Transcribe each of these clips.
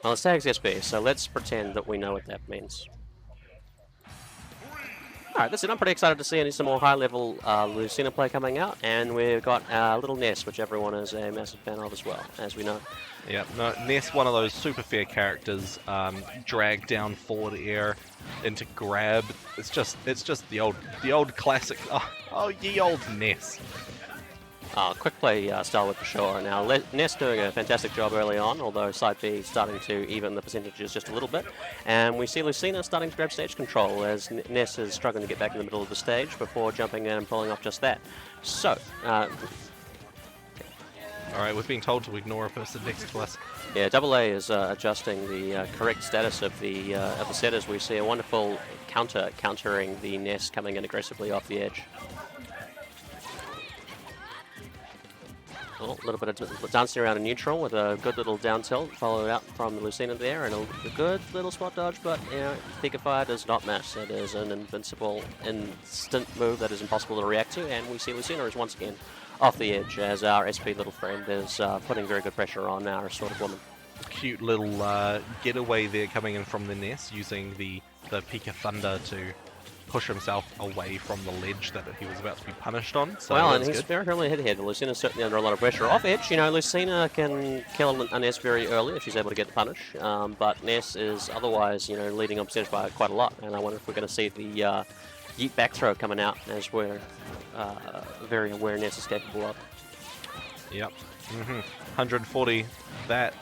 Well, it's tags SB, so let's pretend that we know what that means. Alright, that's it. I'm pretty excited to see some more high-level Lucina play coming out, and we've got little Ness, which everyone is a massive fan of as well, as we know. Yeah, no, Ness, one of those super fair characters, drag down forward air into grab. It's just the old classic. Oh, ye old Ness. Quick play style for sure. Now, Ness doing a fantastic job early on, although side B starting to even the percentages just a little bit. And we see Lucina starting to grab stage control as Ness is struggling to get back in the middle of the stage before jumping in and pulling off just that. So, Alright, we're being told to ignore a person next to us. yeah, AA is adjusting the correct status of the set as we see a wonderful countering the Ness coming in aggressively off the edge. A little bit of dancing around in neutral with a good little down tilt followed out from Lucina there, and a good little spot dodge, but you know, Pika Fire does not miss. It is an invincible instant move that is impossible to react to, and we see Lucina is once again off the edge as our SP little friend is putting very good pressure on our assorted woman. Cute little getaway there coming in from the Ness, using the Pika Thunder to push himself away from the ledge that he was about to be punished on. So well, and he's very early hit here. Lucina's certainly under a lot of pressure. Off edge, you know, Lucina can kill a Ness very early if she's able to get the punish, but Ness is otherwise, you know, leading on percentage by quite a lot, and I wonder if we're going to see the yeet back throw coming out as we're very aware Ness is capable of. Yep. 140 that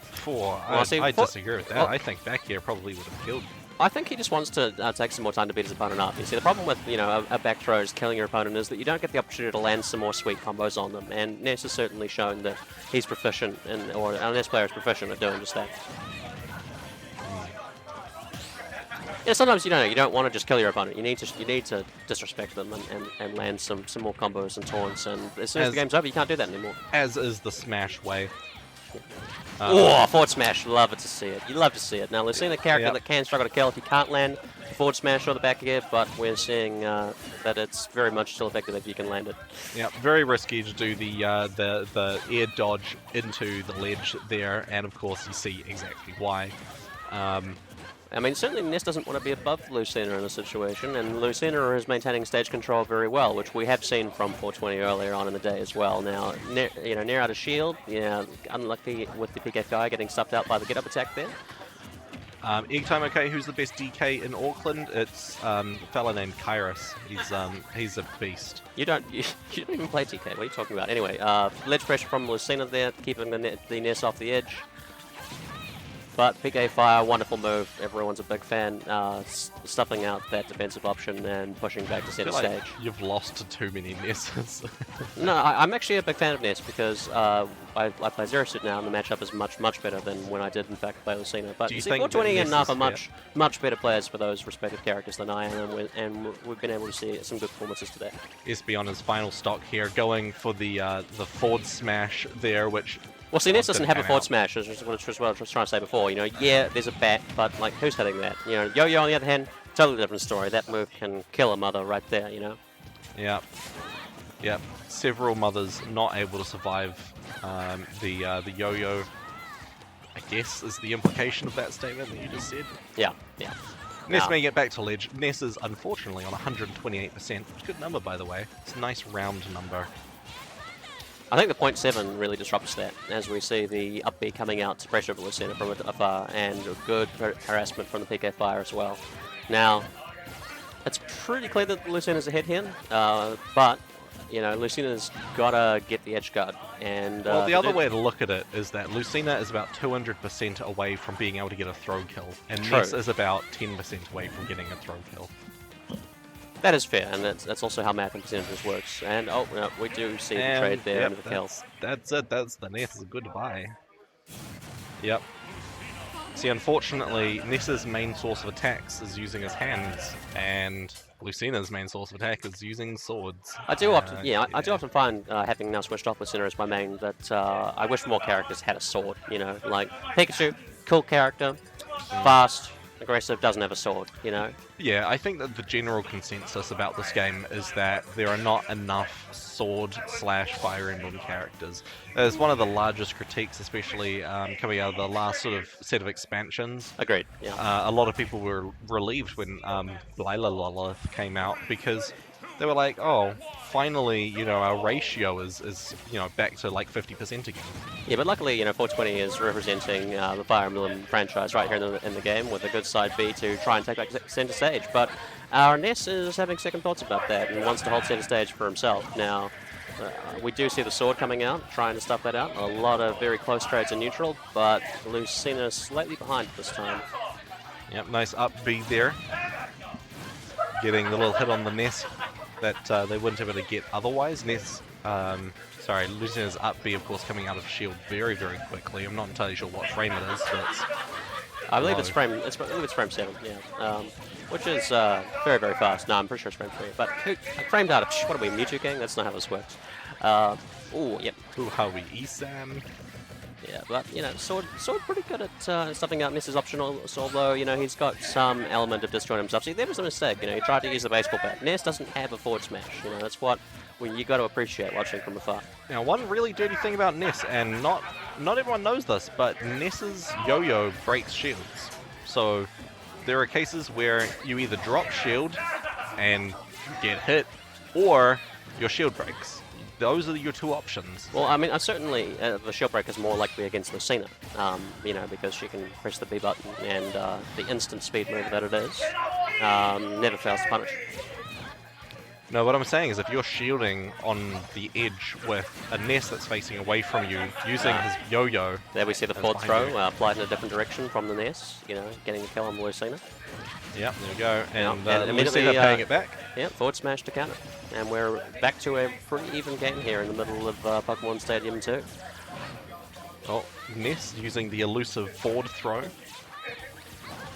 for. Well, I disagree with that. Well, I think back here probably would have killed. I think he just wants to take some more time to beat his opponent up. You see, the problem with, you know, a back throw is killing your opponent is that you don't get the opportunity to land some more sweet combos on them, and Ness has certainly shown that he's proficient, or our Ness player is proficient at doing just that. Yeah, sometimes you don't want to just kill your opponent. You need to disrespect them and land some more combos and taunts, and as soon as the game's over, you can't do that anymore. As is the Smash way. Oh, forward smash, love it to see it. You love to see it. Now, Lucina, a character that can struggle to kill if you can't land the forward smash or the back air, but we're seeing that it's very much still effective if you can land it. Yeah, very risky to do the air dodge into the ledge there, and of course you see exactly why. I mean, certainly Ness doesn't want to be above Lucina in this situation, and Lucina is maintaining stage control very well, which we have seen from 420 earlier on in the day as well. Now, near out of shield, yeah, unlucky with the PK guy getting stuffed out by the get-up attack there. Egg time, okay, who's the best DK in Auckland? It's a fella named Kairos. He's a beast. You don't even play DK, what are you talking about? Anyway, ledge pressure from Lucina there, keeping the Ness off the edge. But PK Fire, wonderful move. Everyone's a big fan. Stuffing out that defensive option and pushing back to center stage. You've lost to too many Nesses. No, I'm actually a big fan of Ness because I play Zero Suit now, and the matchup is much better than when I did, in fact, play Lucina. But Do you see, think 420 and Napa are Ness much better players for those respective characters than I am, and we've been able to see some good performances today. SB on his final stock here, going for the forward smash there, which. Well, see, Ness doesn't have a forward smash, as what I was trying to say before. You know, yeah, there's a bat, but like, who's hitting that? You know, Yo-Yo on the other hand, totally different story. That move can kill a mother right there, you know? Yeah. Yeah. Several mothers not able to survive the Yo-Yo, I guess, is the implication of that statement that you just said. Yeah. Ness may get back to ledge. Ness is unfortunately on 128%. Good number, by the way. It's a nice round number. I think the 0.7 really disrupts that, as we see the up B coming out to pressure Lucina from afar, and a good harassment from the PK Fire as well. Now, it's pretty clear that Lucina's ahead here, but, you know, Lucina's got to get the edge guard. And, well, the other way to look at it is that Lucina is about 200% away from being able to get a throw kill, and Ness is about 10% away from getting a throw kill. That is fair, and that's also how math and percentages works. And, oh, no, we do see the trade there into the kill. That's it. That's the Ness is a good buy. Yep. See, unfortunately, Ness's main source of attacks is using his hands, and Lucina's main source of attack is using swords. I do often, I do often find having now switched off Lucina as my main that I wish more characters had a sword. You know, like Pikachu, cool character, fast, aggressive, doesn't have a sword, you know? Yeah, I think that the general consensus about this game is that there are not enough sword/Fire Emblem characters. It's one of the largest critiques, especially coming out of the last sort of set of expansions. Agreed, yeah. A lot of people were relieved when Blyla came out because they were like, oh, finally, you know, our ratio is you know, back to like 50% again. Yeah, but luckily, you know, 420 is representing the Fire Emblem franchise right here in the game with a good side B to try and take back center stage. But our Ness is having second thoughts about that and wants to hold center stage for himself. Now, we do see the sword coming out, trying to stuff that out. A lot of very close trades in neutral, but Lucina slightly behind this time. Yep, nice up B there. Getting the little hit on the Ness that they wouldn't have been able to get otherwise. Ness, sorry, Lucina's up B, of course, coming out of shield very, very quickly. I'm not entirely sure what frame it is, but I believe it's frame. I believe it's frame 7. Yeah, which is very, very fast. No, I'm pretty sure it's frame 3. But frame data. What are we, Mewtwo gang? That's not how this works. Oh, yep. Uhawi Isan. Yeah, but you know, sword pretty good at stuffing out Ness's optional, although you know he's got some element of disjoint himself. See, there was a mistake. You know, he tried to use the baseball bat. Ness doesn't have a forward smash. You know, that's what you got to appreciate watching from afar. Now, one really dirty thing about Ness, and not everyone knows this, but Ness's yo-yo breaks shields. So there are cases where you either drop shield and get hit, or your shield breaks. Those are your two options. Well, I mean, certainly the shield break is more likely against Lucina, you know, because she can press the B button and the instant speed move that it is never fails to punish. No, what I'm saying is if you're shielding on the edge with a Ness that's facing away from you, using his yo-yo... There we see the forward throw, applied in a different direction from the Ness, you know, getting a kill on Lucina. Yep, there we go. And, and Lucina paying it back. Yeah, forward smash to counter. And we're back to a pretty even game here in the middle of Pokemon Stadium 2. Oh, Ness using the elusive forward throw.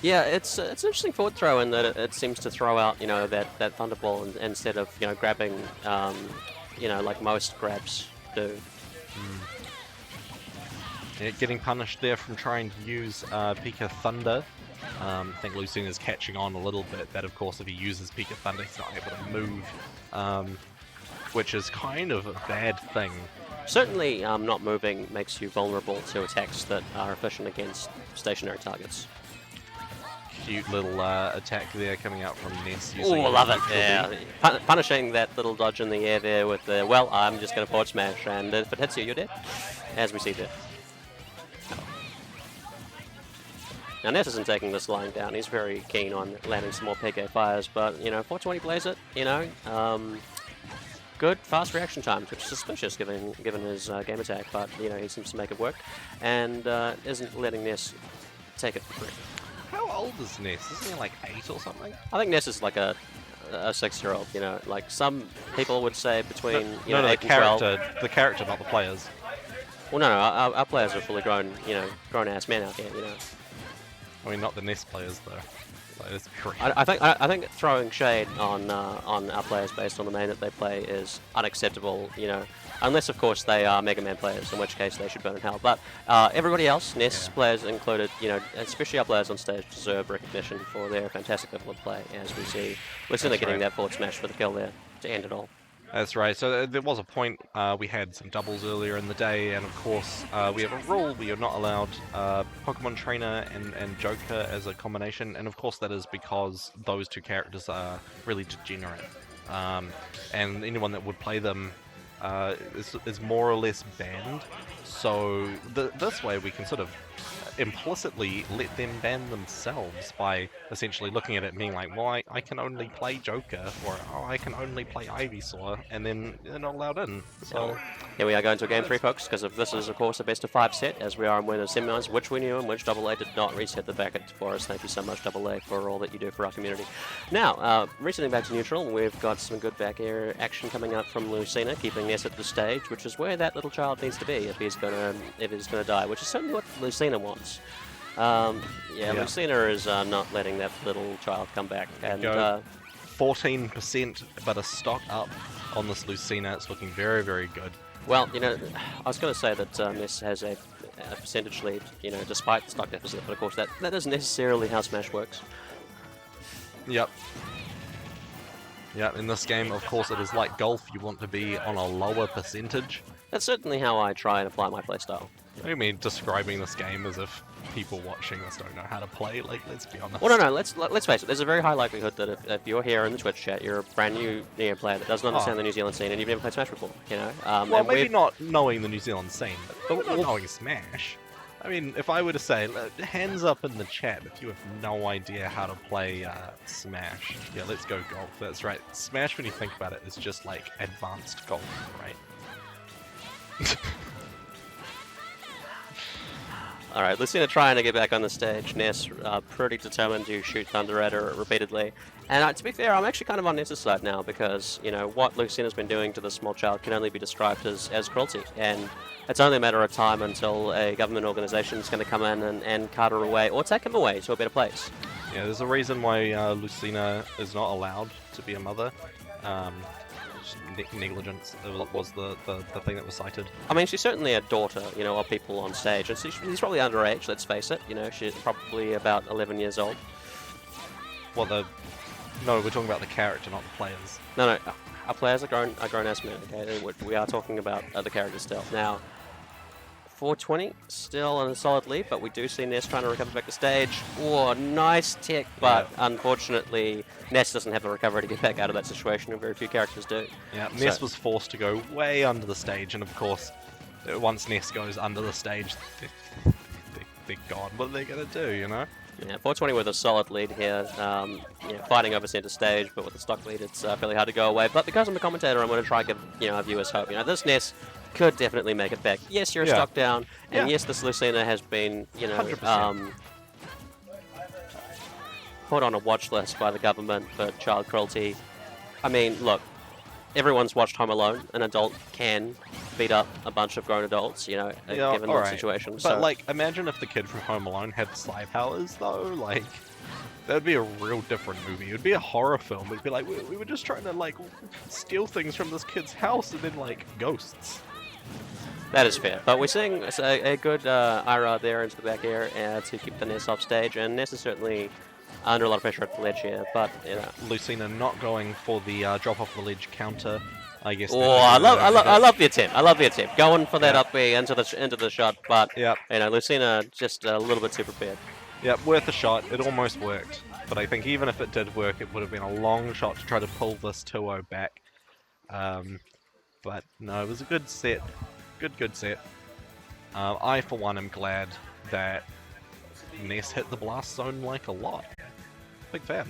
Yeah, it's an interesting forward throw in that it seems to throw out, you know, that Thunderball instead of, you know, grabbing, you know, like most grabs do. Yeah, getting punished there from trying to use Pika Thunder. I think Lucina's catching on a little bit that, of course, if he uses Pika Thunder, he's not able to move, which is kind of a bad thing. Certainly, not moving makes you vulnerable to attacks that are efficient against stationary targets. Cute little attack there coming out from Ness. Oh, I love it, yeah. Punishing that little dodge in the air there with the, well, I'm just going to forward smash, and if it hits you, you're dead, as we see there. Now, Ness isn't taking this lying down. He's very keen on landing some more PK fires, but, you know, 420blazeit, you know, good fast reaction times, which is suspicious given his game attack, but, you know, he seems to make it work, and isn't letting Ness take it for free. How old is Ness? Isn't he like 8 or something? I think Ness is like a 6-year-old, you know, like some people would say between, you know, 8 and 12. The character, not the players. Well, no, our players are fully grown, you know, grown-ass men out here, you know. I mean, not the Ness players, though. Like, that's correct. I think throwing shade on our players based on the main that they play is unacceptable, you know, unless, of course, they are Mega Man players, in which case they should burn in hell. But everybody else, Ness players included, you know, especially our players on stage, deserve recognition for their fantastic level of play, as we see Lucina getting that forward smash for the kill there to end it all. That's right. So there was a point, we had some doubles earlier in the day, and of course we have a rule where you're not allowed Pokemon Trainer and Joker as a combination, and of course that is because those two characters are really degenerate. And anyone that would play them is more or less banned. So this way we can sort of implicitly let them ban themselves by essentially looking at it and being like, well, I can only play Joker, or oh, I can only play Ivysaur, and then they're not allowed in. So here we are going to Game 3, folks, because this is, of course, a best-of-5 set, as we are in winners semis, which we knew and which AA did not reset the bracket for us. Thank you so much, AA, for all that you do for our community. Now, resetting back to neutral, we've got some good back air action coming up from Lucina, keeping Ness at the stage, which is where that little child needs to be if he's gonna die, which is certainly what Lucina wants. Lucina is not letting that little child come back. And 14%, but a stock up on this Lucina. It's looking very, very good. Well, you know, I was going to say that Ness has a a percentage lead, you know, despite the stock deficit. But of course, that isn't necessarily how Smash works. Yep. Yep, in this game, of course, it is like golf. You want to be on a lower percentage. That's certainly how I try and apply my playstyle. I mean, describing this game as if people watching this don't know how to play. Like, let's be honest. Well, no, let's face it. There's a very high likelihood that if you're here in the Twitch chat, you're a brand new Neo player that doesn't understand the New Zealand scene, and you've never played Smash before. You know. Well, maybe not knowing the New Zealand scene, but not knowing Smash. I mean, if I were to say, hands up in the chat if you have no idea how to play Smash. Yeah, let's go golf. That's right. Smash, when you think about it, is just like advanced golf, right? Alright, Lucina trying to get back on the stage. Ness pretty determined to shoot Thunder at her repeatedly. And to be fair, I'm actually kind of on Ness's side now because, you know, what Lucina's been doing to this small child can only be described as cruelty. And it's only a matter of time until a government organisation is going to come in and cart her away or take him away to a better place. Yeah, there's a reason why Lucina is not allowed to be a mother. Negligence was the thing that was cited. I mean, she's certainly a daughter, you know, of people on stage, and she's probably underage. Let's face it. You know, she's probably about 11 years old. Well, no, we're talking about the character, not the players. No, our players are grown-ass men. Okay, we are talking about the characters still. Now, 420 still in a solid lead, but we do see Ness trying to recover back to stage. Oh, nice tech, but unfortunately, Ness doesn't have the recovery to get back out of that situation, and very few characters do. Yeah, Ness was forced to go way under the stage, and of course, once Ness goes under the stage, they're gone. What are they going to do, you know? Yeah, 420 with a solid lead here, fighting over center stage, but with the stock lead, it's fairly hard to go away. But because I'm a commentator, I'm going to try and give our viewers hope. You know, this Ness could definitely make it back. Yes, you're a stock down, and yes, this Lucina has been, put on a watch list by the government for child cruelty. I mean, look, everyone's watched Home Alone. An adult can beat up a bunch of grown adults, you know, given the situation. But, so, like, imagine if the kid from Home Alone had Sly powers, though. Like, that would be a real different movie. It would be a horror film. It'd be like, we were just trying to, like, steal things from this kid's house, and then, like, ghosts. that is fair. But we're seeing a good IRA there into the back air to keep the Ness off stage, and Ness is certainly under a lot of pressure at the ledge here, but, you know. Lucina not going for the drop off the ledge counter, I guess. Oh, I love the attempt. I love the attempt. Going for that up B into the shot, but, you know, Lucina just a little bit too prepared. Yep, worth a shot. It almost worked. But I think even if it did work, it would have been a long shot to try to pull this 2-0 back. But no, it was a good set. Good set. I, for one, am glad that Ness hit the blast zone like a lot. Big fan.